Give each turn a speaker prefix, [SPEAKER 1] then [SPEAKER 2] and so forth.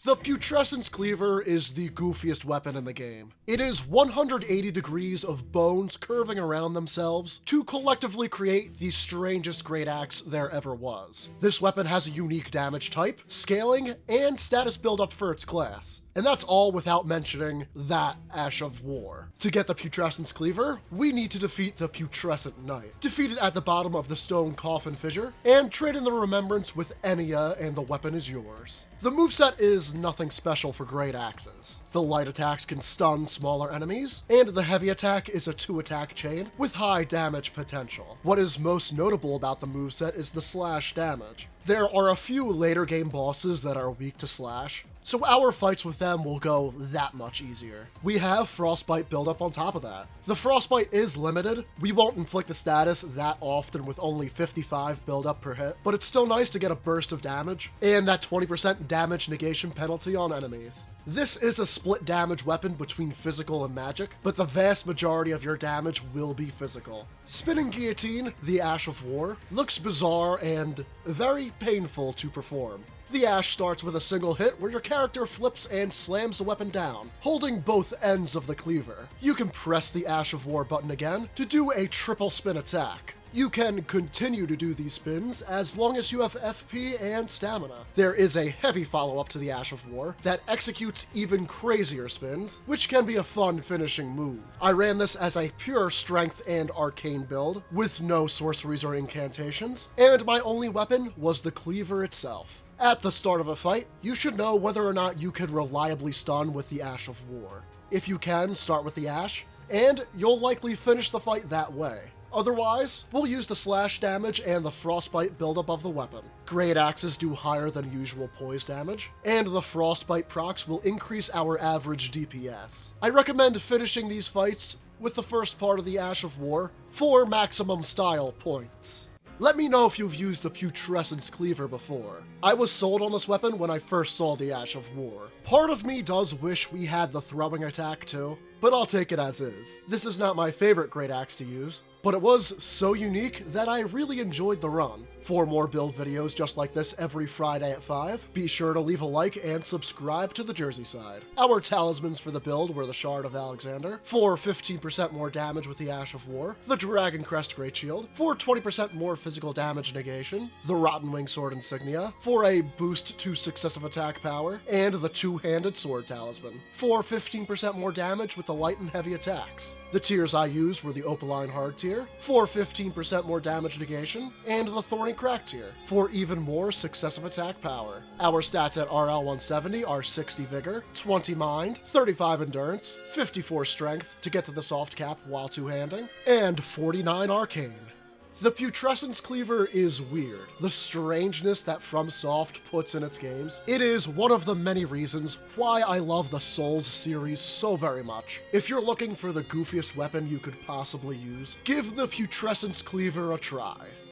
[SPEAKER 1] The Putrescence Cleaver is the goofiest weapon in the game. It is 180 degrees of bones curving around themselves to collectively create the strangest great axe there ever was. This weapon has a unique damage type, scaling, and status buildup for its class. And that's all without mentioning that Ash of War. To get the Putrescence Cleaver, we need to defeat the Putrescent Knight. Defeat it at the bottom of the stone coffin fissure, and trade in the remembrance with Enya and the weapon is yours. The moveset is nothing special for great axes. The light attacks can stun smaller enemies, and the heavy attack is a 2-attack chain with high damage potential. What is most notable about the moveset is the slash damage. There are a few later game bosses that are weak to slash, so our fights with them will go that much easier. We have Frostbite buildup on top of that. The Frostbite is limited. We won't inflict the status that often with only 55 buildup per hit, but it's still nice to get a burst of damage, and that 20% damage negation penalty on enemies. This is a split damage weapon between physical and magic, but the vast majority of your damage will be physical. Spinning Guillotine, the Ash of War, looks bizarre and very painful to perform. The Ash starts with a single hit where your character flips and slams the weapon down, holding both ends of the cleaver. You can press the Ash of War button again to do a triple spin attack. You can continue to do these spins as long as you have FP and stamina. There is a heavy follow-up to the Ash of War that executes even crazier spins, which can be a fun finishing move. I ran this as a pure strength and arcane build, with no sorceries or incantations, and my only weapon was the cleaver itself. At the start of a fight, you should know whether or not you can reliably stun with the Ash of War. If you can, start with the Ash, and you'll likely finish the fight that way. Otherwise, we'll use the slash damage and the frostbite buildup of the weapon. Great axes do higher than usual poise damage, and the frostbite procs will increase our average DPS. I recommend finishing these fights with the first part of the Ash of War for maximum style points. Let me know if you've used the Putrescence Cleaver before. I was sold on this weapon when I first saw the Ash of War. Part of me does wish we had the throwing attack too, but I'll take it as is. This is not my favorite great axe to use, but it was so unique that I really enjoyed the run. For more build videos just like this every Friday at 5, be sure to leave a like and subscribe to the Jersey Side. Our talismans for the build were the Shard of Alexander, for 15% more damage with the Ash of War, the Dragon Crest Great Shield, for 20% more physical damage negation, the Rotten Wing Sword Insignia, for a boost to successive attack power, and the Two-Handed Sword Talisman, for 15% more damage with the light and heavy attacks. The tiers I used were the Opaline Hard tier, for 15% more damage negation, and the Thorny Crack tier, for even more successive attack power. Our stats at RL 170 are 60 Vigor, 20 Mind, 35 Endurance, 54 Strength to get to the soft cap while two-handing, and 49 Arcane. The Putrescence Cleaver is weird. The strangeness that FromSoft puts in its games, it is one of the many reasons why I love the Souls series so very much. If you're looking for the goofiest weapon you could possibly use, give the Putrescence Cleaver a try.